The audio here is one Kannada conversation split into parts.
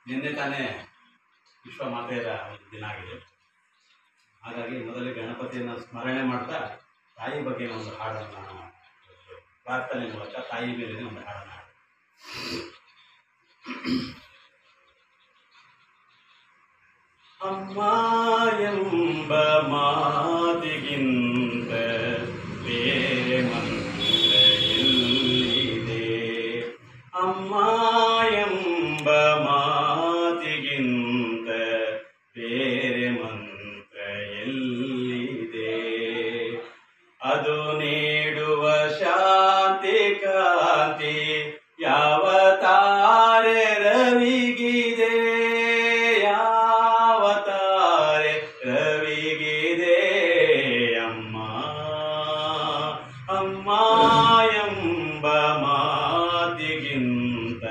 ನಿನ್ನೆ ತಾನೇ ವಿಶ್ವ ಮಾತೆಯರ ದಿನ ಆಗಿದೆ. ಹಾಗಾಗಿ ಮೊದಲೇ ಗಣಪತಿಯನ್ನು ಸ್ಮರಣೆ ಮಾಡ್ತಾ ತಾಯಿ ಬಗ್ಗೆ ಒಂದು ಹಾಡನ್ನು ಪ್ರಾರ್ಥನೆ ಮೂಲಕ ತಾಯಿ ಮೇಲೆ ಒಂದು ಹಾಡನ್ನು ಅಮ್ಮ ಎಂಬ ಮಾತಿಗಿಂತ ಬೇರೆ ಮಂತ್ರ ಎಲ್ಲಿದೆ, ಅಮ್ಮ ಎಂಬ ಮಾತಿಗಿಂತ ಬೇರೆ ಮಂತ್ರ ಎಲ್ಲಿದೆ, ಅದು ನೀಡುವ ಶಾಂತಿ ಕಾಂತಿ ಯಾವ ತಾರೆ ರವಿಗಿದೆ, ಯಾವ ತಾರೆ ರವಿಗಿದೆ. ಅಮ್ಮ ಅಮ್ಮ ಎಂಬ ಮಾತಿಗಿಂತ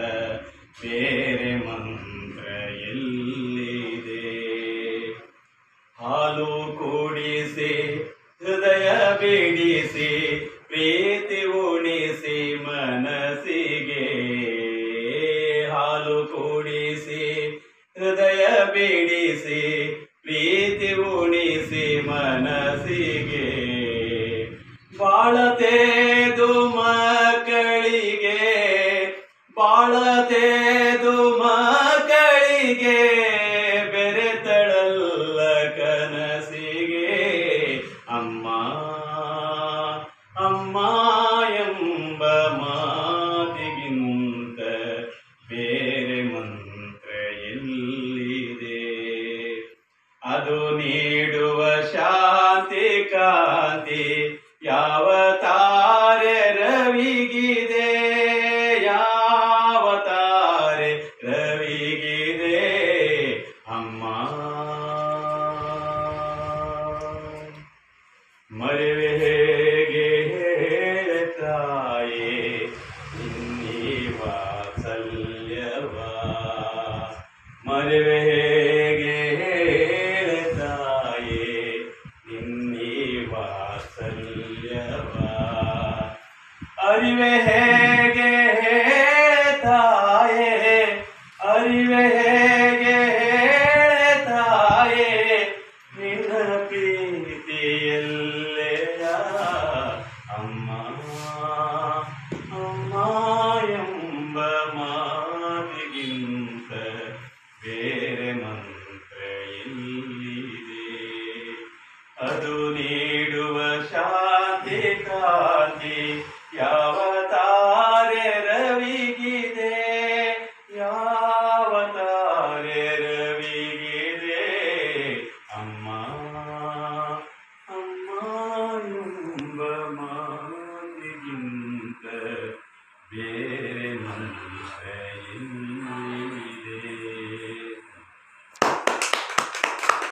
ಬೇರೆ ಮಂತ್ರ ಎಲ್ಲಿದೆ, ಹಾಲು ಕೂಡಿಸಿ ಹೃದಯ ಬಿಡಿಸಿ ಪ್ರೀತಿ ಉಣಿಸಿ ಮನಸ್ಸಿಗೆ, ಹಾಲು ಕೂಡಿಸಿ ಹೃದಯ ಬಿಡಿಸಿ ಪ್ರೀತಿ ಉಣಿಸಿ ಮನಸ್ಸಿಗೆ, ಬಾಳತೇದು ಮಕ್ಕಳಿಗೆ ಬಾಳತೇದು ಮಕ್ಕಳಿಗೆ ಬೆರೆತಳಲ್ಲ ಕನಸಿಗೆ. ಅಮ್ಮ ಅಮ್ಮ ಎಂಬ ಮಾತಿಗಿಂತ ಬೇರೆ ಮಂತ್ರ ಎಲ್ಲಿದೆ, ಅದು ನೀಡುವ ಶಾಂತಿ ಕಾಂತಿ ಯಾವ ತಾರೆ ರವಿಗಿದೆ, ಯಾವ ತಾರೆ ರವಿಗಿದೆ. ಅಮ್ಮ ಮರೆವೆ ಹೇಗೆ ತಾಯೇ ನಿನ್ನೀ ವಾತ್ಸಲ್ಯವ, ಮರೆವೆ ಹೇಗೆ ತಾಯೇ ನಿನ್ನೀ ವಾತ್ಸಲ್ಯವ, ಅರಿವೆ ಹೇಗೆ ತಾಯೇ ಅರಿವೆ ಹೇಗೆ ತಾಯೇ ನಿನ್ನ ಪ್ರೀತಿಯಲ್ಲೆಯ. ಅಮ್ಮ ಅಮ್ಮ